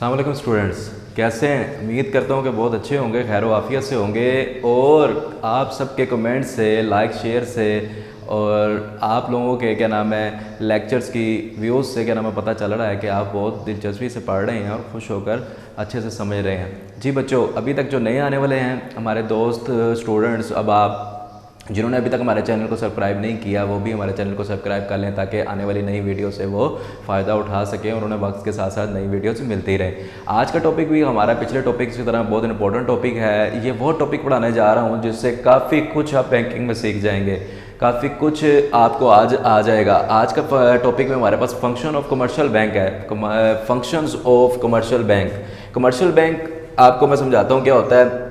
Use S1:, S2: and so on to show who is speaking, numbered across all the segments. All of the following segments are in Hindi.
S1: अस्सलाम वालेकुम स्टूडेंट्स, कैसे हैं? उम्मीद करता हूँ कि बहुत अच्छे होंगे, खैर वाफियत से होंगे। और आप सबके कमेंट से, लाइक शेयर से और आप लोगों के क्या नाम है लेक्चर्स की व्यूज़ से क्या नाम है पता चल रहा है कि आप बहुत दिलचस्पी से पढ़ रहे हैं और खुश होकर अच्छे से समझ रहे हैं। जी बच्चों, अभी तक जो नए आने वाले हैं हमारे दोस्त स्टूडेंट्स, अब आप जिन्होंने अभी तक हमारे चैनल को सब्सक्राइब नहीं किया वो भी हमारे चैनल को सब्सक्राइब कर लें ताकि आने वाली नई वीडियो से वो फ़ायदा उठा सकें और उन्हें वक्त के साथ साथ नई वीडियोस मिलती रहे। आज का टॉपिक भी हमारा पिछले टॉपिक की तरह बहुत इंपॉर्टेंट टॉपिक है। ये वो टॉपिक पढ़ाने जा रहा हूँ जिससे काफ़ी कुछ आप बैंकिंग में सीख जाएंगे, काफ़ी कुछ आपको आज आ जाएगा। आज का टॉपिक में हमारे पास फंक्शन ऑफ कमर्शियल बैंक है, functions of commercial bank. Commercial bank आपको मैं समझाता हूँ क्या होता है।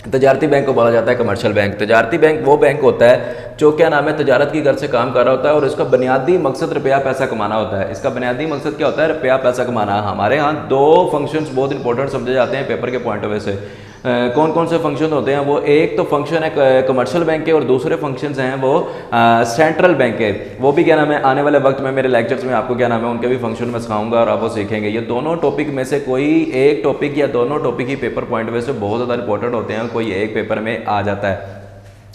S1: तजारती बैंक को बोला जाता है कमर्शियल बैंक। तजारती बैंक वो बैंक होता है जो क्या नाम है तजारत की गर्ज से काम कर रहा होता है और इसका बुनियादी मकसद रुपया पैसा कमाना होता है। इसका बुनियादी मकसद क्या होता है? रुपया पैसा कमाना। हमारे यहाँ दो फंक्शंस बहुत इंपॉर्टेंट समझे जाते हैं पेपर के पॉइंट ऑफ व्यू से। कौन कौन से फंक्शन होते हैं? वो एक तो फंक्शन है कमर्शियल बैंक के और दूसरे फंक्शंस हैं वो सेंट्रल बैंक के। वो भी क्या नाम है आने वाले वक्त में मेरे लेक्चर्स में आपको क्या नाम है उनके भी फंक्शन में सिखाऊंगा और आप वो सीखेंगे। ये दोनों टॉपिक में से कोई एक टॉपिक या दोनों टॉपिक ही पेपर पॉइंट में से बहुत ज़्यादा इंपॉर्टेंट होते हैं, कोई एक पेपर में आ जाता है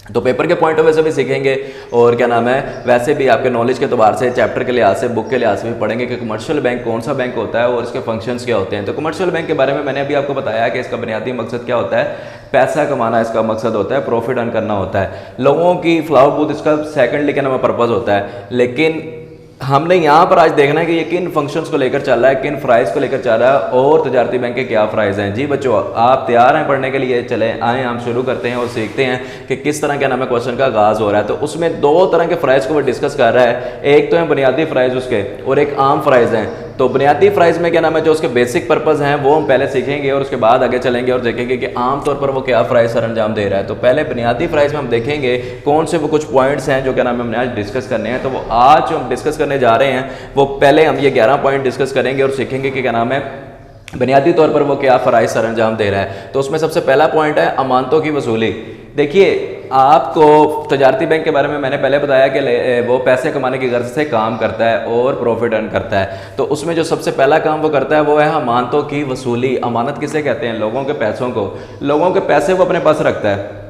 S1: तो पेपर के पॉइंट ऑफ व्यू से भी सीखेंगे और क्या नाम है वैसे भी आपके नॉलेज के एतबार से, चैप्टर के लिहाज से, बुक के लिहाज से भी पढ़ेंगे कि कमर्शियल बैंक कौन सा बैंक होता है और इसके फंक्शंस क्या होते हैं। तो कमर्शियल बैंक के बारे में मैंने अभी आपको बताया कि इसका बुनियादी मकसद क्या होता है, पैसा कमाना इसका मकसद होता है, प्रॉफिट अर्न करना होता है। लोगों की फ्लावर बूथ इसका सेकेंडली क्या नाम है पर्पज़ होता है। लेकिन हमने यहाँ पर आज देखना है कि ये किन फंक्शंस को लेकर चल रहा है, किन प्राइस को लेकर चल रहा है और तजारती बैंक के क्या प्राइस हैं। जी बच्चों, आप तैयार हैं पढ़ने के लिए? चले आए हम शुरू करते हैं और सीखते हैं कि किस तरह के नाम है क्वेश्चन का आगाज हो रहा है। तो उसमें दो तरह के प्राइस को वो डिस्कस कर रहा है, एक तो है बुनियादी प्राइस उसके और एक आम प्राइस हैं। तो बुनियादी प्राइस में क्या नाम है जो उसके बेसिक पर्पज़ हैं वो हम पहले सीखेंगे और उसके बाद आगे चलेंगे और देखेंगे कि आमतौर पर वो क्या प्राइस सर अंजाम दे रहा है। तो पहले बुनियादी प्राइस में हम देखेंगे कौन से वो कुछ पॉइंट्स हैं जो क्या नाम है हमने आज डिस्कस करने हैं। तो वो आज जो हम डिस्कस करने जा रहे हैं वो पहले हम ये 11 पॉइंट डिस्कस करेंगे और सीखेंगे कि क्या नाम है बुनियादी तौर पर वो क्या प्राइस सर अंजाम दे रहा है। तो उसमें सबसे पहला पॉइंट है अमानतों की वसूली। देखिए, आपको तजारती बैंक के बारे में मैंने पहले बताया कि वो पैसे कमाने की गर्ज से काम करता है और प्रॉफिट अर्न करता है। तो उसमें जो सबसे पहला काम वो करता है वो है अमानतों की वसूली। अमानत किसे कहते हैं? लोगों के पैसों को। लोगों के पैसे वो अपने पास रखता है।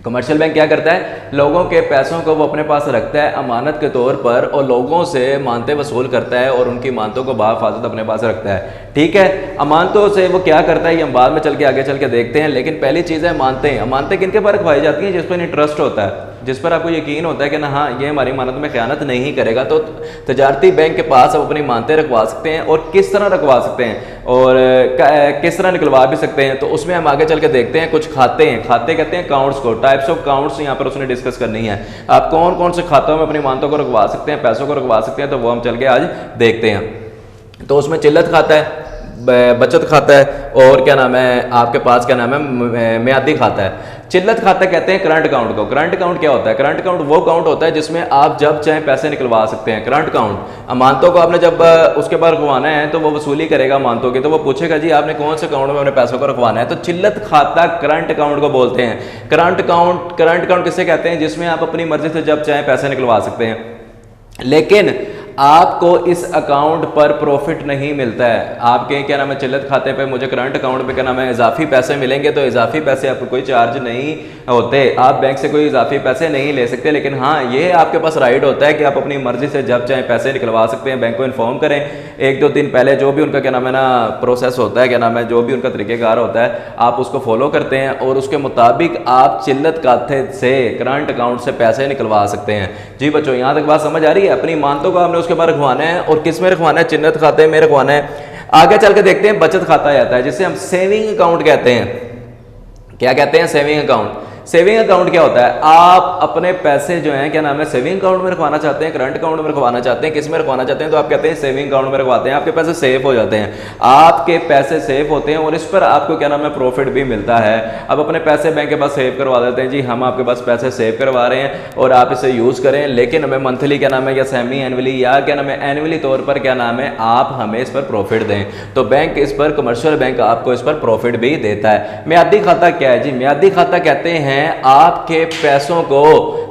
S1: कमर्शियल बैंक क्या करता है? लोगों के पैसों को वो अपने पास रखता है अमानत के तौर पर और लोगों से मानते वसूल करता है और उनकी मानतों को बाहिफाजत अपने पास रखता है। ठीक है, अमानतों से वो क्या करता है ये हम बाद में चल के आगे चल के देखते हैं। लेकिन पहली चीज़ है मानते। अमानतें किन के पर रखवाई जाती हैं? जिस पर इंटरेस्ट होता है, जिस पर आपको यकीन होता है कि ना हाँ ये हमारी मानत में ख़यानत नहीं करेगा। तो तजारती बैंक के पास आप अपनी मानतें रखवा सकते हैं और किस तरह रखवा सकते हैं और किस तरह निकलवा भी सकते हैं। तो उसमें हम आगे चल के देखते हैं। कुछ खाते हैं, खाते कहते हैं अकाउंट्स को, टाइप्स ऑफ अकाउंट्स यहाँ पर उसने डिस्कस करनी है। आप कौन कौन से खातों में अपनी मानतों को रखवा सकते हैं, पैसों को रखवा सकते हैं, तो वो हम चल के आज देखते हैं। तो उसमें चिल्लत खाता है, बचत खाता है और क्या नाम है आपके पास क्या नाम है मियादी खाता है। चिल्लत खाता कहते हैं करंट अकाउंट को। करंट अकाउंट क्या होता है? करंट अकाउंट वो अकाउंट होता है जिसमें आप जब चाहे पैसे निकलवा सकते हैं। करंट अकाउंट अमानतों को आपने जब उसके बाद रखवाना है तो वो वसूली करेगा अमानतों की। तो वो पूछेगा जी आपने कौन से अकाउंट में अपने पैसों को रखवाना है। तो चिल्लत खाता करंट अकाउंट को बोलते हैं। करंट अकाउंट किसे कहते हैं? जिसमें आप अपनी मर्जी से जब चाहे पैसे निकलवा सकते हैं, लेकिन आपको इस अकाउंट पर प्रॉफिट नहीं मिलता है। आपके क्या नाम है चिल्लत खाते पे मुझे करंट अकाउंट पे क्या नाम है इजाफी पैसे मिलेंगे। तो इजाफी पैसे आपको कोई चार्ज नहीं होते, आप बैंक से कोई इजाफी पैसे नहीं ले सकते। लेकिन हाँ ये आपके पास राइट होता है कि आप अपनी मर्जी से जब चाहे पैसे निकलवा सकते हैं। बैंक को इन्फॉर्म करें 1-2 दिन पहले, जो भी उनका क्या नाम है ना प्रोसेस होता है, क्या नाम है जो भी उनका तरीक़ेकार होता है आप उसको फॉलो करते हैं और उसके मुताबिक आप चिल्लत खाते से करंट अकाउंट से पैसे निकलवा सकते हैं। जी बच्चों, यहाँ तक बात समझ आ रही है? अपनी मानतों को आपने उसके बाद रखवाना है और किस में रखवाना है? चिल्लत खाते में रखवाना है। आगे चल के देखते हैं बचत खाता आता है जिसे हम सेविंग अकाउंट कहते हैं। क्या कहते हैं? Saving account. सेविंग अकाउंट क्या होता है? आप अपने पैसे जो हैं क्या नाम है सेविंग अकाउंट में रखवाना चाहते हैं, करंट अकाउंट में रखवाना चाहते हैं, किस में रखवाना चाहते हैं? तो आप कहते हैं सेविंग अकाउंट में रखवाते हैं। आपके पैसे सेफ हो जाते हैं, आपके पैसे सेफ होते हैं और इस पर आपको क्या नाम है प्रॉफिट भी मिलता है। अब अपने पैसे बैंक के पास सेव करवा देते हैं। जी हम आपके पास पैसे सेव करवा रहे हैं और आप इसे यूज़ करें, लेकिन हमें मंथली क्या नाम है या सेमी एनुअली या क्या नाम है एनुअली तौर पर क्या नाम है आप हमें इस पर प्रॉफिट दें। तो बैंक इस पर, कमर्शियल बैंक आपको इस पर प्रॉफिट भी देता है। मियादी खाता क्या है? जी मियादी खाता कहते हैं हैं आपके पैसों को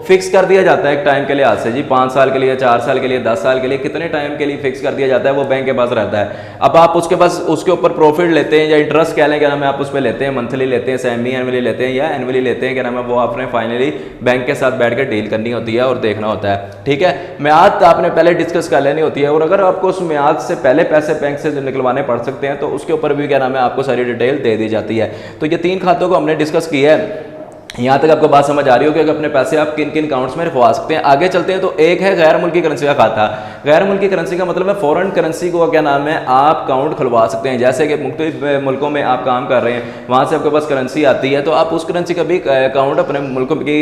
S1: फिक्स कर दिया जाता है एक टाइम के लिहाज से जी, 5 साल के लिए, 4 साल के लिए, 10 साल के लिए, कितने टाइम के लिए फिक्स कर दिया जाता है वो बैंक के पास रहता है। अब आप उसके पास उसके ऊपर प्रॉफिट लेते हैं या इंटरेस्ट कह लें क्या नाम है, आप उस पर लेते हैं, मंथली लेते हैं, सेमी एनुअली लेते हैं या एनुअली लेते हैं क्या नाम है, वो आपने फाइनली बैंक के साथ बैठ कर डील करनी होती है और देखना होता है। ठीक है, म्याद आपने पहले डिस्कस कर लेनी होती है, और अगर आपको उस म्याद से पहले पैसे बैंक से निकलवाने पड़ सकते हैं तो उसके ऊपर भी क्या नाम है आपको सारी डिटेल दे दी जाती है। तो ये 3 खातों को हमने डिस्कस किया है। यहाँ तक आपको बात समझ आ रही होगी कि अपने पैसे आप किन किन अकाउंट्स में रखवा सकते हैं। आगे चलते हैं तो एक है गैर मुल्की करेंसी का खाता। गैर मुल्की करेंसी का मतलब है फॉरेन करेंसी को क्या नाम है आप अकाउंट खुलवा सकते हैं। जैसे कि मुख्तलिफ मुल्कों में आप काम कर रहे हैं, वहाँ से आपके पास करेंसी आती है तो आप उस करेंसी का भी अकाउंट अपने मुल्कों की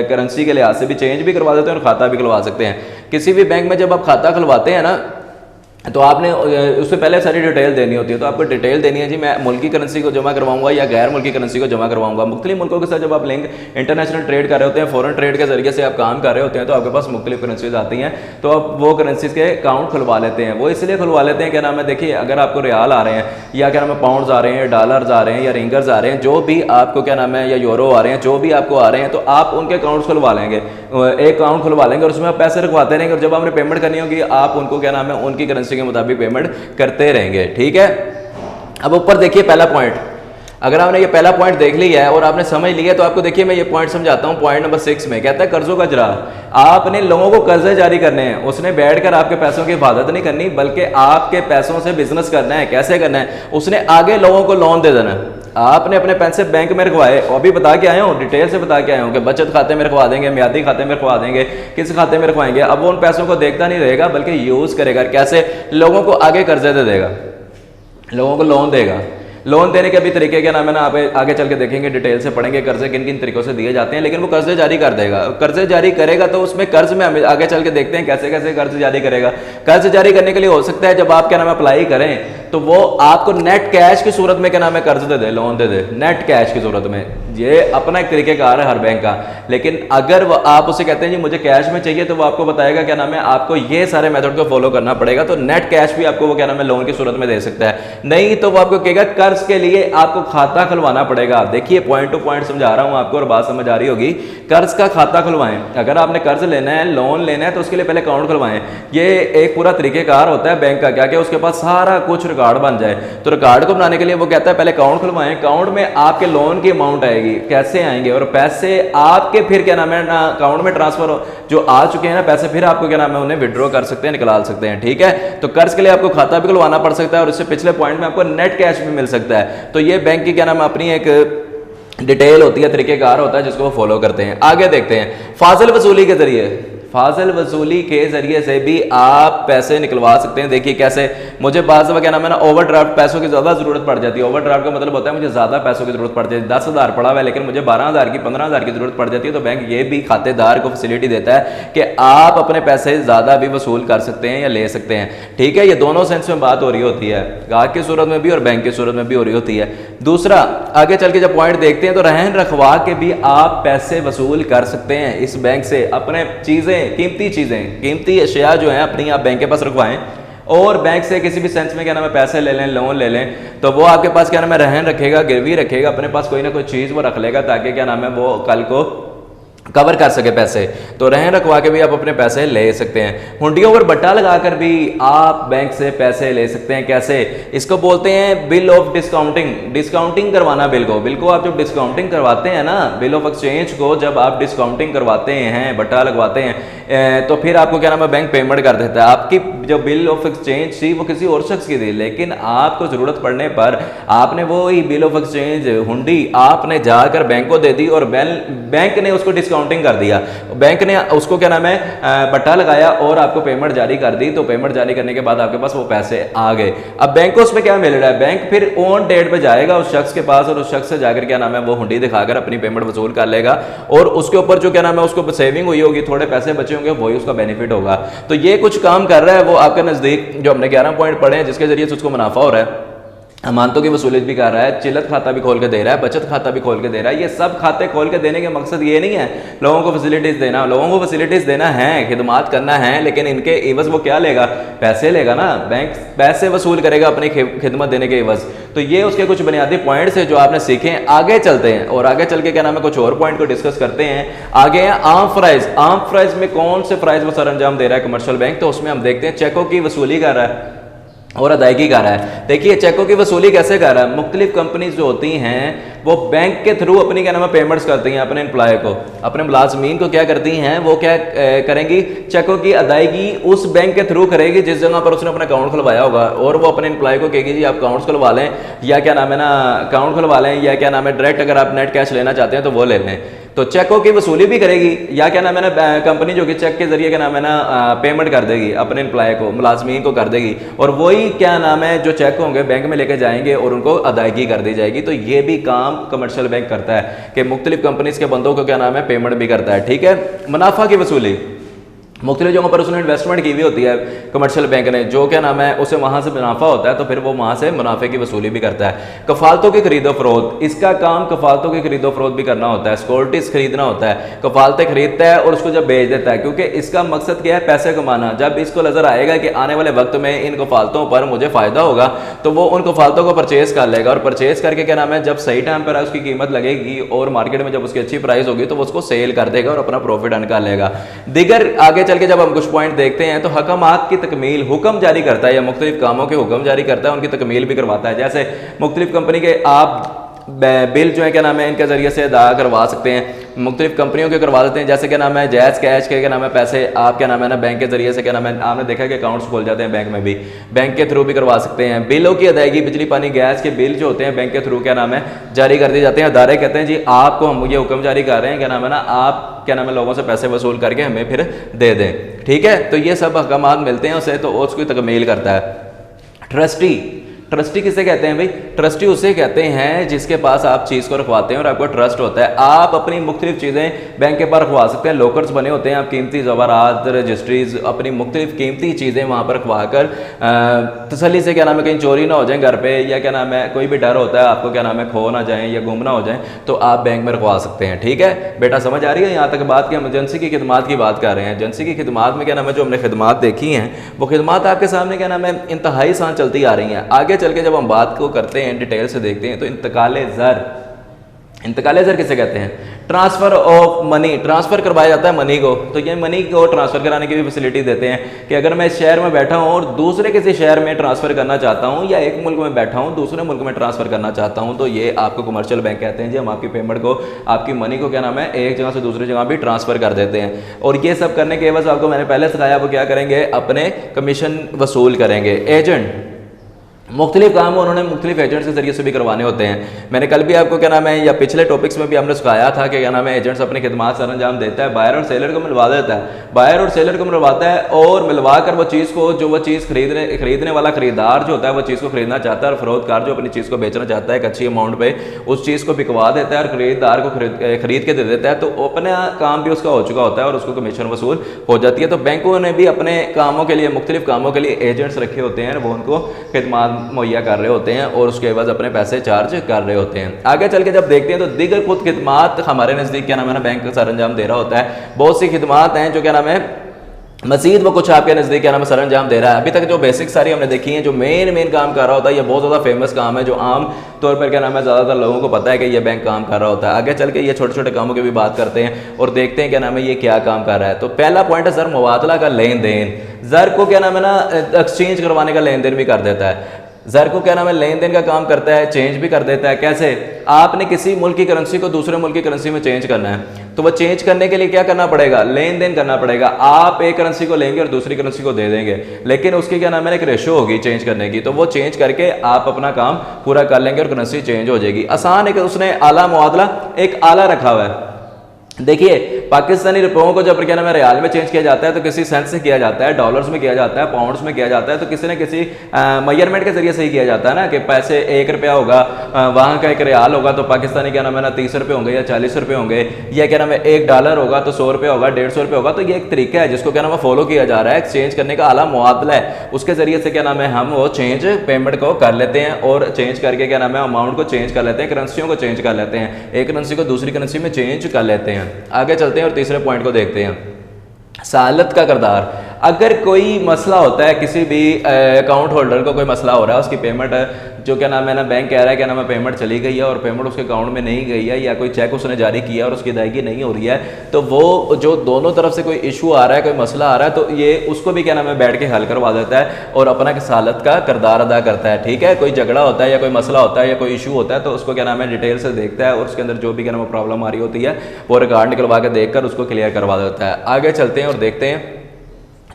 S1: करेंसी के लिहाज से भी चेंज भी करवा देते हैं और खाता भी खुलवा सकते हैं। किसी भी बैंक में जब आप खाता खुलवाते हैं ना तो आपने उससे पहले सारी डिटेल देनी होती है। तो आपको डिटेल देनी है जी, मैं मुल्की करेंसी को जमा करवाऊंगा या गैर मुल्की करेंसी को जमा करवाऊंगा। मुख्तलिफ मुल्कों के साथ जब आप लिंक इंटरनेशनल ट्रेड कर रहे होते हैं, फॉरेन ट्रेड के जरिए से आप काम कर रहे होते हैं तो आपके पास मुख्तलिफ करेंसीज आती हैं, तो आप वो करेंसीज के अकाउंट खुलवा लेते हैं। वो इसलिए खुलवा लेते हैं क्या नाम है, देखिए अगर आपको रियाल आ रहे हैं या क्या नाम है पाउंड्स आ रहे हैं, डॉलर्स आ रहे हैं या रिंगर्स आ रहे हैं, जो भी आपको क्या नाम है या यूरो आ रहे हैं, जो भी आपको आ रहे हैं, तो आप उनके अकाउंट्स खुलवा लेंगे, एक अकाउंट खुलवा लेंगे और उसमें आप पैसे रखवाते रहेंगे और जब आपने पेमेंट करनी होगी आप उनको क्या नाम है उनकी करेंसी के मुताबिक पेमेंट करते रहेंगे। ठीक है, अब ऊपर देखिए पहला पॉइंट, अगर आपने ये पहला पॉइंट देख लिया है और आपने समझ लिया तो आपको देखिए मैं ये पॉइंट समझाता हूँ। पॉइंट नंबर 6 में कहता है कर्जों का इजरा। आपने लोगों को कर्जे जारी करने हैं, उसने बैठकर आपके पैसों की हिफाजत नहीं करनी बल्कि आपके पैसों से बिजनेस करना है। कैसे करना है, उसने आगे लोगों को लोन दे देना है। आपने अपने पैसे बैंक में रखवाए और भी बता के आए हो, डिटेल से बता के आए हो कि बचत खाते में रखवा देंगे, म्यादी खाते में रखवा देंगे, किस खाते में रखवाएंगे। अब वो उन पैसों को देखता नहीं रहेगा बल्कि यूज करेगा। कैसे, लोगों को आगे कर्जे दे देगा, लोगों को लोन देगा। लोन देने के भी तरीके क्या नाम है ना आप आगे चल के देखेंगे, डिटेल से पढ़ेंगे कर्जे किन किन तरीकों से दिए जाते हैं, लेकिन वो कर्जे जारी कर देगा। कर्जे जारी करेगा तो उसमें कर्ज में हम आगे चल के देखते हैं कैसे कैसे कर्ज जारी करेगा। कर्ज जारी करने के लिए हो सकता है जब आप क्या नाम है अप्लाई करें तो वो आपको नेट कैश की सूरत में क्या नाम है कर्ज दे दे, लोन दे दे नेट कैश की सूरत में। ये अपना एक तरीकेकार है हर बैंक का, लेकिन अगर वो आप उसे कहते हैं जी मुझे कैश में चाहिए तो वो आपको बताएगा क्या नाम है आपको ये सारे मेथड को फॉलो करना पड़ेगा। तो नेट कैश भी आपको वो क्या नाम है लोन की सूरत में दे सकता है, नहीं तो वो आपको कहेगा कर्ज के लिए आपको खाता खुलवाना पड़ेगा। देखिए पॉइंट टू पॉइंट समझा रहा हूं आपको और बात समझ आ रही होगी। कर्ज का खाता खुलवाएं, अगर आपने कर्ज लेना है, लोन लेना है तो उसके लिए पहले अकाउंट खुलवाएं। ये एक पूरा तरीकेकार होता है बैंक का, क्या क्या उसके पास सारा कुछ रिकॉर्ड बन जाए। तो रिकॉर्ड को बनाने के लिए वो कहता है पहले अकाउंट खुलवाएं। अकाउंट में आपके लोन की अमाउंट आएगी, कैसे आएंगे, और पैसे आपके फिर क्या नाम है ना अकाउंट में ट्रांसफर जो आ चुके हैं ना पैसे, फिर आपको क्या नाम है उन्हें विड्रॉ कर सकते हैं, निकाल सकते हैं। ठीक है, तो कर्ज के लिए आपको खाता भी खुलवाना पड़ सकता है और इससे पिछले पॉइंट में आपको नेट कैश भी मिल सकता है। तो ये बैंक की क्या नाम है अपनी एक डिटेल होती है, तरीकेकार होता है जिसको वो फॉलो करते हैं। आगे देखते हैं फाजिल वसूली के जरिए। फाजिल वसूली के जरिए से भी आप पैसे निकलवा सकते हैं। देखिए कैसे, मुझे बाज़ क्या नाम है ना ओवरड्राफ्ट पैसों की ज़्यादा ज़रूरत पड़ जाती है। ओवरड्राफ्ट का मतलब होता है मुझे ज़्यादा पैसों की ज़रूरत पड़ जाती है। 10,000 पड़ा हुआ है लेकिन मुझे 12,000 की 15,000 की ज़रूरत पड़ जाती है, तो बैंक ये भी खातेदार को फैसिलिटी देता है कि आप अपने पैसे ज़्यादा भी वसूल कर सकते हैं या ले सकते हैं। ठीक है, ये दोनों सेंस में बात हो रही होती है, गाहक की सूरत में भी और बैंक की सूरत में भी हो रही होती है। दूसरा, आगे चल के जब पॉइंट देखते हैं तो रहन रखवा के भी आप पैसे वसूल कर सकते हैं इस बैंक से। अपने चीज़ें, कीमती अशिया जो है अपनी आप बैंक के पास रखवाएं और बैंक से किसी भी सेंस में क्या नाम है पैसे ले लें, लोन ले लें, तो वो आपके पास क्या नाम है रहन रखेगा, गिरवी रखेगा, अपने पास कोई ना कोई चीज़ वो रख लेगा ताकि क्या नाम है वो कल को कवर कर सके पैसे। तो रहन रखवा के भी आप अपने पैसे ले सकते हैं। हुंडियों पर बट्टा लगाकर भी आप बैंक से पैसे ले सकते हैं। कैसे, इसको बोलते हैं बिल ऑफ डिस्काउंटिंग। डिस्काउंटिंग करवाना बिल को आप जब डिस्काउंटिंग करवाते हैं ना, बिल ऑफ एक्सचेंज को जब आप डिस्काउंटिंग करवाते हैं, बट्टा लगवाते हैं, तो फिर आपको क्या नाम है बैंक पेमेंट कर देता है। आपकी जो बिल ऑफ एक्सचेंज थी वो किसी और शख्स की थी, लेकिन आपको जरूरत पड़ने पर आपने वो ही बिल ऑफ एक्सचेंज हुंडी आपने जाकर बैंक को दे दी और बैंक ने उसको डिस्काउंटिंग कर दिया। बैंक ने उसको क्या नाम है बट्टा लगाया और आपको पेमेंट जारी कर दी। तो पेमेंट जारी करने के बाद आपके पास वो पैसे आ गए। अब बैंक को उसमें क्या मिल रहा है, बैंक फिर ऑन डेट पे जाएगा उस शख्स के पास और उस शख्स से जाकर क्या नाम है वो हुंडी दिखाकर अपनी पेमेंट वसूल कर लेगा और उसके ऊपर जो क्या नाम है उसको सेविंग हुई होगी, थोड़े पैसे बचे होंगे, वही उसका बेनिफिट होगा। तो ये कुछ काम कर रहा है वो आपके नजदीक, जो हमने 11 पॉइंट पढ़े हैं जिसके जरिए से उसको मुनाफा हो रहा है। अमानतों की वसूलियत भी कर रहा है, चिल्लत खाता भी खोल के दे रहा है, बचत खाता भी खोल के दे रहा है। ये सब खाते खोल के देने के मकसद ये नहीं है लोगों को फैसिलिटीज देना, लोगों को फैसिलिटीज देना है, खिदमात करना है, लेकिन इनके एवज वो क्या लेगा, पैसे लेगा ना। बैंक पैसे वसूल करेगा अपनी खिदमत देने के एवज। तो ये उसके कुछ बुनियादी पॉइंट्स है जो आपने सीखे हैं। आगे चलते हैं और आगे चल के क्या नाम है कुछ और पॉइंट को डिस्कस करते हैं। आगे है आर्म प्राइस। आर्म प्राइस में कौन से प्राइस वो सर अंजाम दे रहा है कमर्शियल बैंक, तो उसमें हम देखते हैं चेकों की वसूली कर रहा है और अदायगी कर रहा है। देखिए चेकों की वसूली कैसे कर रहा है, मुख्तलिफ कंपनीज जो होती हैं वो बैंक के थ्रू अपनी क्या नाम है पेमेंट्स करती हैं अपने एम्प्लॉय को, अपने मुलाजमीन को क्या करती हैं, वो क्या करेंगी, चेकों की अदायगी उस बैंक के थ्रू करेगी जिस जगह पर उसने अपना अकाउंट खुलवाया होगा, और वो अपने एम्प्लॉय को कहेगी जी आप अकाउंट्स खुलवा लें, या क्या नाम है ना अकाउंट खुलवा लें, या क्या नाम है डायरेक्ट अगर आप नेट कैश लेना चाहते हैं तो वो ले लें। तो चेकों की वसूली भी करेगी, या क्या नाम है ना कंपनी जो कि चेक के जरिए क्या नाम है ना पेमेंट कर देगी अपने एम्प्लॉय को, मुलाजमीन को कर देगी, और वही क्या नाम है जो चेक होंगे बैंक में लेके जाएंगे और उनको अदायगी कर दी जाएगी। तो ये भी काम कमर्शियल बैंक करता है कि मुख्तलिफ कंपनीज के बंदों को क्या नाम है पेमेंट भी करता है। ठीक है। मुनाफा की वसूली, मुख्तलिफ जगहों पर उसने इन्वेस्टमेंट की हुई होती है कमर्शियल बैंक ने, जो क्या नाम है उसे वहाँ से मुनाफा होता है तो फिर वो वहाँ से मुनाफे की वसूली भी करता है। कफालतों की खरीदो फरोख्त, इसका काम कफालतों की खरीदो फरोख्त भी करना होता है, सिक्योरिटीज खरीदना होता है, कफालतें खरीदता है और उसको जब बेच देता है, क्योंकि इसका मकसद क्या है पैसे कमाना। जब इसको नजर आएगा कि आने वाले वक्त में इन कफालतों पर मुझे फायदा होगा तो वो उन कफालतों को परचेज कर लेगा, और परचेज करके क्या नाम है जब सही टाइम पर उसकी कीमत लगेगी और मार्केट में जब उसकी अच्छी प्राइस होगी तो वो उसको सेल कर देगा और अपना प्रॉफिट अर्न कर लेगा। दीगर आगे चल के जब हम कुछ पॉइंट देखते हैं तो हकमात की तकमील, हुक्म जारी करता है या मुख्तलिफ कामों के हुक्म जारी करता है, उनकी तकमील भी करवाता है। जैसे मुख्तलिफ कंपनी के आप बिल जो है क्या नाम है इनके जरिए से अदा करवा सकते हैं, मुख्तलिफ कंपनियों के करवा देते हैं, जैसे क्या नाम है जायज़ कैश के क्या नाम है पैसे आप क्या नाम है ना बैंक के जरिए से क्या नाम है आपने देखा कि अकाउंट्स खोल जाते हैं बैंक में भी, बैंक के थ्रू भी करवा सकते हैं। बिलों की अदायगी, बिजली पानी गैस के बिल जो होते हैं बैंक के थ्रू क्या नाम है जारी कर दिए जाते हैं। अदारे कहते हैं जी आपको हम ये हुक्म जारी कर रहे हैं क्या नाम है ना आप क्या नाम है लोगों से पैसे वसूल करके हमें फिर दे दें। ठीक है। तो ये सब अहकामात मिलते हैं उसे, तो उसकी तकमील करता है। ट्रस्टी, ट्रस्टी किसे कहते हैं भाई, ट्रस्टी उसे कहते हैं जिसके पास आप चीज़ को रखवाते हैं और आपको ट्रस्ट होता है। आप अपनी मुख्तलिफ चीज़ें बैंक के पास रखवा सकते हैं, लॉकर्स बने होते हैं, आप कीमती ज़वारात रजिस्ट्रीज अपनी मुख्तलिफ कीमती चीज़ें वहाँ पर रखवा कर तसल्ली से क्या नाम है कहीं चोरी ना हो जाए घर पे, या क्या नाम है कोई भी डर होता है आपको क्या नाम है खो ना जाए या गुम ना हो जाए, तो आप बैंक में रखवा सकते हैं। ठीक है बेटा, समझ आ रही है यहाँ तक बात की। हम एजेंसी की खिदमात की बात कर रहे हैं। एजेंसी की खिदमात में क्या नाम है जो हमने खिदमात देखी हैं वो खिदमात आपके सामने क्या नाम है इंतहाई आसान चलती आ रही हैं। आगे चल के जब हम बात को करते हैं डिटेल से देखते हैं तो इंतकाले ज़र, इंतकाले ज़र किसे कहते हैं, ट्रांसफ़र ऑफ मनी, ट्रांसफ़र करवाया जाता है मनी को, तो ये मनी को ट्रांसफ़र कराने की भी फैसिलिटी देते हैं कि अगर मैं इस शहर में बैठा हूँ और दूसरे किसी शहर में ट्रांसफ़र करना चाहता हूँ, या एक मुल्क में बैठा हूँ दूसरे मुल्क में ट्रांसफ़र करना चाहता हूँ, तो ये आपको कमर्शियल बैंक कहते हैं जी। हम आपकी पेमेंट को, आपकी मनी को क्या नाम है एक जगह से दूसरी जगह भी ट्रांसफ़र कर देते हैं, और ये सब करने के एवज आपको मैंने पहले सिखाया वो क्या करेंगे अपने कमीशन वसूल करेंगे। एजेंट, मुख्तलिफ काम उन्होंने मुख्तलिफ एजेंट्स के जरिए से भी करवाने होते हैं। मैंने कल भी आपको क्या नाम है या पिछले टॉपिक्स में भी हमने सिखाया था कि क्या नाम है एजेंट्स अपनी खिदमात सर अंजाम देता है, बायर और सेलर को मिलवा देता है, बायर और सेलर को मिलवाता है, और मिलवा कर वो चीज़ को जो वो चीज़ खरीदने वाला खरीदार जो होता है वो चीज़ को खरीदना चाहता है, और फरोख्तकार जो अपनी चीज़ को बेचना चाहता है एक अच्छी अमाउंट पे उस चीज़ को बिकवा देता है और खरीदार को खरीद के दे देता है, तो अपना काम भी उसका हो चुका होता है और उसको कमीशन वसूल हो जाती है। तो बैंकों ने भी अपने कामों के लिए, मुख्तलिफ कामों के लिए एजेंट्स रखे होते हैं, वो उनको खिदमात मुहैया कर रहे होते हैं और उसके बाद अपने पैसे चार्ज कर रहे होते हैं। आगे चल के जब देखते हैं तो दीगर खुद खिदमात हमारे नज़दीक क्या नाम है ना बैंक सर अंजाम दे रहा होता है। बहुत सी खिदमात हैं जो क्या नाम है मजीद वो कुछ आपके नज़दीक क्या नाम है सर अंजाम दे रहा है। अभी तक जो बेसिक सारी हमने देखी हैं, जो मेन काम कर रहा होता है, ये बहुत ज़्यादा फेमस काम है जो आम तौर पर क्या नाम है ज़्यादातर लोगों को पता है कि ये बैंक काम कर रहा होता है। आगे चल के ये छोटे छोटे कामों की भी बात करते हैं और देखते हैं क्या नाम है ये क्या काम कर रहा है। तो पहला पॉइंट है ज़र मुबादला का लेन देन। ज़र को क्या नाम है ना एक्सचेंज करवाने का लेन देन भी कर देता है। ज़र को क्या नाम है लेन देन का काम करता है, चेंज भी कर देता है। कैसे, आपने किसी मुल्क की करेंसी को दूसरे मुल्क की करेंसी में चेंज करना है तो वह चेंज करने के लिए क्या करना पड़ेगा, लेन देन करना पड़ेगा। आप एक करेंसी को लेंगे और दूसरी करेंसी को दे देंगे, लेकिन उसकी क्या नाम है एक रेशो होगी चेंज करने की, तो वो चेंज करके आप अपना काम पूरा कर लेंगे और करेंसी चेंज हो जाएगी। आसान है कि उसने आला मुआदला एक आला रखा हुआ है। देखिए पाकिस्तानी रुपयों को जब क्या नाम है रियाल में चेंज किया जाता है तो किसी सेंट से किया जाता है, डॉलर्स में किया जाता है, पाउंड्स में किया जाता है, तो किसी न किसी मेजरमेंट के जरिए से ही किया जाता है ना कि पैसे 1 रुपया होगा, वहाँ का 1 रियाल होगा तो पाकिस्तानी क्या नाम है ना 30 रुपये होंगे या 40 रुपये होंगे, या क्या नाम है 1 डॉलर होगा तो 100 रुपये होगा, 150 रुपये होगा। तो ये एक तरीका है जिसको क्या नाम है फॉलो किया जा रहा है, एक्सचेंज करने का आला मुआदला है, उसके जरिए से क्या नाम है हम वो चेंज पेमेंट को कर लेते हैं और चेंज करके क्या नाम है अमाउंट को चेंज कर लेते हैं, करेंसियों को चेंज कर लेते हैं, एक करेंसी को दूसरी करेंसी में चेंज कर लेते हैं। आगे चलते हैं और तीसरे पॉइंट को देखते हैं, सालत का किरदार। अगर कोई मसला होता है, किसी भी अकाउंट होल्डर को कोई मसला हो रहा है, उसकी पेमेंट जो क्या नाम है ना, बैंक कह रहा है क्या नाम है पेमेंट चली गई है और पेमेंट उसके अकाउंट में नहीं गई है, या कोई चेक उसने जारी किया और उसकी अदायगी नहीं हो रही है, तो वो जो दोनों तरफ से कोई इशू आ रहा है, कोई मसला आ रहा है, तो ये उसको भी क्या नाम है बैठ के हल करवा देता है और अपना किसालत का किरदार अदा करता है। ठीक है, कोई झगड़ा होता है या कोई मसला होता है या कोई इशू होता है, तो उसको क्या नाम है डिटेल से देखता है और उसके अंदर जो भी क्या नाम है प्रॉब्लम आ रही होती है वो रिकॉर्ड निकलवा के देखकर उसको क्लियर करवा देता है। आगे चलते हैं और देखते हैं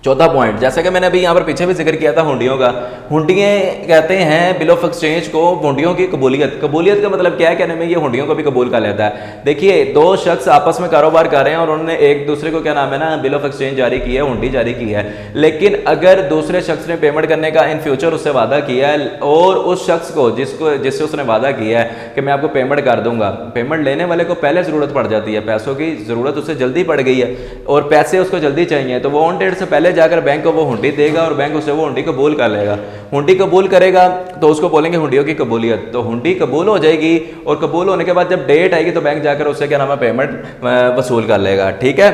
S1: चौथा पॉइंट। जैसे कि मैंने अभी यहाँ पर पीछे भी जिक्र किया था हुंडियों का। हुंडियाँ कहते हैं बिल ऑफ एक्सचेंज को हुंडियों की कबूलियत। कबूलियत का मतलब क्या है, कहने में ये हुंडियों को भी कबूल कर लेता है। देखिए, दो शख्स आपस में कारोबार कर रहे हैं और उन्होंने एक दूसरे को क्या नाम है ना बिल ऑफ एक्सचेंज जारी की है, हुंडी जारी की है, लेकिन अगर दूसरे शख्स ने पेमेंट करने का इन फ्यूचर उससे वादा किया है और उस शख्स को जिससे उसने वादा किया है कि मैं आपको पेमेंट कर दूंगा, पेमेंट लेने वाले को पहले ज़रूरत पड़ जाती है, पैसों की ज़रूरत उससे जल्दी पड़ गई है और पैसे उसको जल्दी चाहिए, तो वो ऑन डेट से पहले जाकर बैंक को वो हुंडी देगा और बैंक उससे वो हुंडी कबूल कर लेगा। हुंडी कबूल करेगा तो उसको बोलेंगे हुंडियों की कबूलियत। तो हुंडी कबूल हो जाएगी और कबूल होने के बाद जब डेट आएगी तो बैंक जाकर उससे क्या नाम है पेमेंट वसूल कर लेगा। ठीक है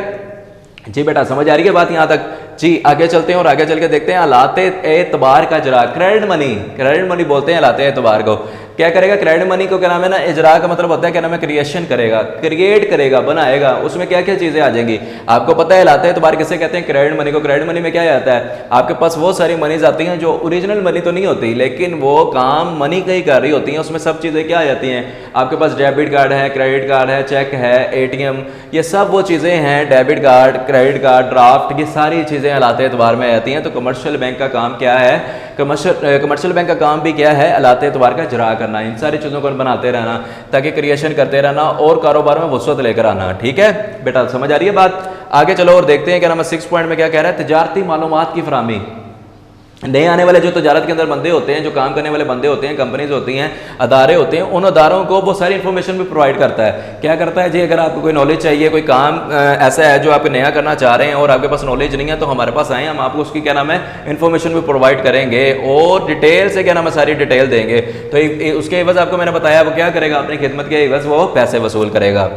S1: जी बेटा, समझ आ रही है बात यहाँ तक जी। आगे चलते हैं और आगे चल के देखते हैं हालाते एतबार का इजरा। क्रेडिट मनी बोलते हैं हालाते एतबार को। क्या करेगा क्रेडिट मनी को, क्या नाम है ना इजरा का मतलब होता है क्या नाम है क्रिएशन करेगा, क्रिएट करेगा, बनाएगा। उसमें क्या क्या चीजें आ जाएंगी आपको पता है। हालाते एतबार किसे कहते हैं, क्रेडिट मनी को। क्रेडिट मनी में क्या आता है, आपके पास वो सारी मनीज आती हैं जो ओरिजिनल मनी तो नहीं होती लेकिन वो काम मनी का ही कर रही होती हैं। उसमें सब चीजें क्या आ जाती हैं, आपके पास डेबिट कार्ड है, क्रेडिट कार्ड है, चेक है, एटीएम, ये सब वो चीजें हैं, debit card, credit card, draft, ये सारी चीजें हालाते एतबार में आती हैं। तो कमर्शियल बैंक का काम क्या है, कमर्शियल बैंक का काम भी क्या है, हालाते एतबार का इजरा करना, इन सारी चीज़ों को बनाते रहना ताकि क्रिएशन करते रहना और कारोबार में वसअत लेकर आना। ठीक है बेटा, समझ आ रही है बात। आगे चलो और देखते हैं क्या नाम है 6 पॉइंट में क्या कह रहा है, तजारती मालूमात की फराहमी। नए आने वाले जो तजारत के अंदर बंदे होते हैं, जो काम करने वाले बंदे होते हैं, कंपनीज होती हैं, अदारे होते हैं, उन अदारों को वो सारी इन्फॉर्मेशन भी प्रोवाइड करता है। क्या करता है जी, अगर आपको कोई नॉलेज चाहिए, कोई काम ऐसा है जो आप नया करना चाह रहे हैं और आपके पास नॉलेज नहीं है, तो हमारे पास आए, हम आपको उसकी क्या नाम है इन्फॉर्मेशन भी प्रोवाइड करेंगे और डिटेल से क्या नाम है सारी डिटेल देंगे। तो उसके एवज आपको मैंने बताया वो क्या करेगा, अपनी खिदमत के एवज वो पैसे वसूल करेगा।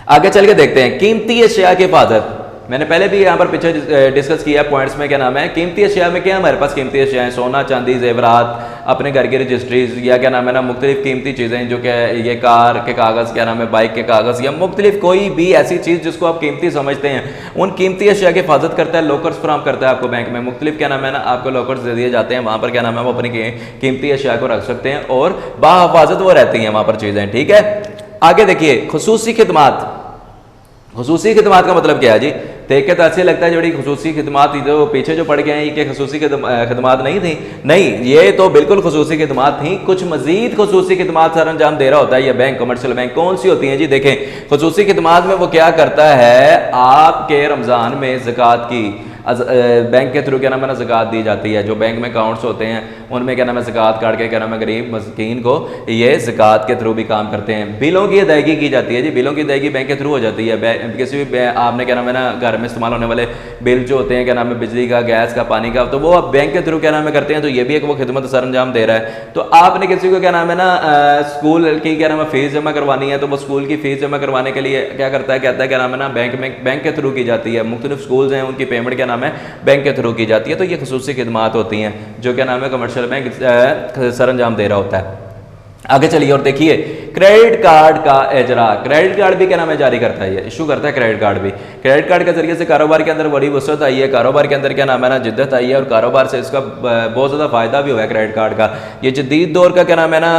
S1: आगे चल के देखते हैं कीमती अशिया की हिफाजत। मैंने पहले भी यहाँ पर पीछे डिस्कस किया पॉइंट्स में, क्या नाम है कीमती अशिया में क्या हमारे पास कीमती अशिया है, सोना चांदी जेवरात, अपने घर की रजिस्ट्रीज, या क्या नाम है ना मुख्तलिफ कीमती चीज़ें जो क्या ये कार के कागज़, क्या नाम है बाइक के कागज़, या मुख्तलिफ कोई भी ऐसी चीज़ जिसको आप कीमती समझते हैं, उन कीमती अशिया की हिफाजत करता है, लॉकर्स फराहम करता है आपको बैंक में। मुख्तलिफ क्या नाम है ना आपको लॉकर्स दे दिए जाते हैं, वहाँ पर क्या नाम है वो अपनी कीमती अशिया को रख सकते हैं और बाहिफाजत वो रहती हैं वहाँ पर चीज़ें। ठीक है, आगे देखिए खुसूसी खिदमात। खुसूसी खिदमात का मतलब क्या है जी, देख के तो ऐसे लगता है जोड़ी खुसूसी खिदमात जो पीछे जो पड़ गए हैं ये खुसूसी खिदमात नहीं थी, नहीं ये तो बिल्कुल खुसूसी खिदमात थी। कुछ मजीद खुसूसी खिदमात सर अंजाम दे रहा होता है ये बैंक, कमर्शियल बैंक। कौन सी होती हैं जी, देखें खुसूसी खिदमात में वो क्या करता है, आपके रमज़ान में ज़कात की बैंक के थ्रू क्या नाम है ना ज़कात दी जाती है। जो बैंक में अकाउंट्स होते हैं उनमें क्या नाम है ज़कात काट के क्या नाम है गरीब मस्कीन को ये ज़कात के थ्रू भी काम करते हैं। बिलों की अदायगी की जाती है जी, बिलों की अदायगी बैंक के थ्रू हो जाती है। किसी भी आपने क्या नाम है ना घर में इस्तेमाल होने वाले बिल जो होते हैं क्या नाम है बिजली का, गैस का, पानी का, तो वो आप बैंक के थ्रू क्या नाम है करते हैं। तो ये भी एक वो खिदमत सर अंजाम दे रहा है। तो आपने किसी को क्या नाम है ना स्कूल की क्या नाम है फीस जमा करवानी है, तो वो स्कूल की फीस जमा करवाने के लिए क्या करता है, कहता है क्या नाम है ना बैंक के थ्रू की जाती है। मुख्तलिफ स्कूल्स हैं उनकी पेमेंट क्या नाम है बैंक के थ्रू की जाती है। तो ये खुसूसी खिदमात होती हैं जो क्या नाम है कमर्शियल बैंक सर अंजाम दे रहा होता है। आगे चलिए और देखिए क्रेडिट कार्ड का इजरा। क्रेडिट कार्ड भी क्या नाम है जारी करता है, इशू करता है क्रेडिट कार्ड भी। क्रेडिट कार्ड के जरिए से कारोबार के अंदर बड़ी वसअत आई है, कारोबार के अंदर क्या नाम है ना जिद्दत आई है और कारोबार से इसका बहुत ज़्यादा फायदा भी हुआ है क्रेडिट कार्ड का। ये जदीद दौर का क्या नाम है ना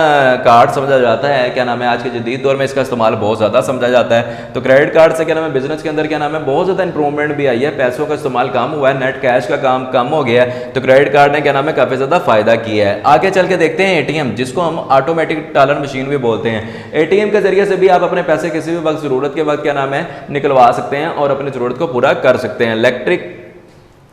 S1: कार्ड समझा जाता है, क्या नाम है आज के जदीद दौर में इसका इस्तेमाल बहुत ज़्यादा समझा जाता है। तो क्रेडिट कार्ड से क्या नाम है बिजनेस के अंदर क्या नाम है बहुत ज़्यादा इंप्रूवमेंट भी आई है, पैसों का इस्तेमाल कम हुआ है, नेट कैश का काम कम हो गया है। तो क्रेडिट कार्ड ने क्या नाम है काफ़ी ज़्यादा फायदा किया है। आगे चल के देखते हैं एटीएम, जिसको हम ऑटोमेटिक टेलर मशीन भी बोलते हैं। एटीएम के जरिए से भी आप अपने पैसे किसी भी वक्त जरूरत के वक्त क्या नाम है निकलवा सकते हैं और अपनी जरूरत को पूरा कर सकते हैं। इलेक्ट्रिक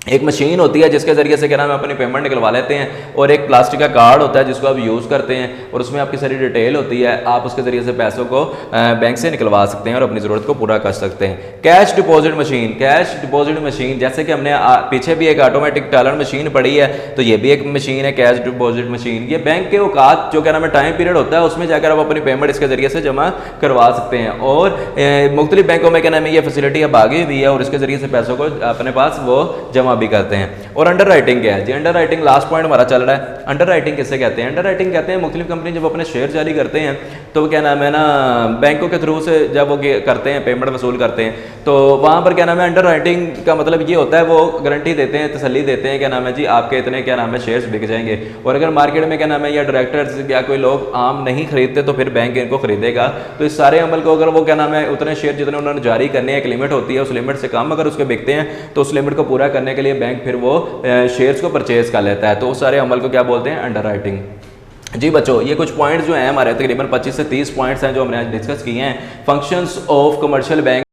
S1: एक मशीन होती है जिसके ज़रिए से क्या नाम है अपनी पेमेंट निकलवा लेते हैं, और एक प्लास्टिक का कार्ड होता है जिसको आप यूज़ करते हैं और उसमें आपकी सारी डिटेल होती है, आप उसके ज़रिए से पैसों को बैंक से निकलवा सकते हैं और अपनी ज़रूरत को पूरा कर सकते हैं। Cash deposit machine, cash deposit machine जैसे कि हमने पीछे भी एक ऑटोमेटिक टेलर मशीन पड़ी है, तो ये भी एक मशीन है कैश डिपॉजिट मशीन। ये बैंक के औकात जो क्या नाम है टाइम पीरियड होता है उसमें जाकर आप अपनी पेमेंट इसके ज़रिए से जमा करवा सकते हैं, और मुख्तलिफ बैंकों में क्या नाम है ये फैसिलिटी अब आगे हुई है और इसके ज़रिए से पैसों को अपने पास वो जमा भी करते हैं। और अंडर राइटिंग क्या है जी? अंडर राइटिंग लास्ट पॉइंट हमारा चल रहा है। अंडर राइटिंग किसे कहते हैं? अंडर राइटिंग कहते हैं मुख्तलिफ कंपनी जब अपने शेयर जारी करते हैं तो क्या नाम है ना बैंकों के थ्रू से जब वो करते हैं पेमेंट वसूल करते हैं, तो वहाँ पर क्या नाम है अंडर राइटिंग का मतलब ये होता है वो गारंटी देते हैं, तसल्ली देते हैं क्या नाम है जी आपके इतने क्या नाम है शेयर्स बिक जाएंगे, और अगर मार्केट में क्या नाम है या डायरेक्टर्स या कोई लोग आम नहीं खरीदते तो फिर बैंक इनको खरीदेगा। तो इस सारे अमल को अगर वो क्या नाम है उतने शेयर जितने उन्होंने जारी करने एक लिमिट होती है, उस लिमिट से कम अगर उसके बिकते हैं तो उस लिमिट को पूरा करने के लिए बैंक फिर वो शेयर्स को परचेज कर लेता है। तो उस सारे अमल को क्या बोलते हैं? Under writing. जी बच्चों, ये कुछ पॉइंट्स जो हैं हमारे तकरीबन 25 से 30 पॉइंट्स हैं जो हमने आज डिस्कस किए हैं। Functions of commercial bank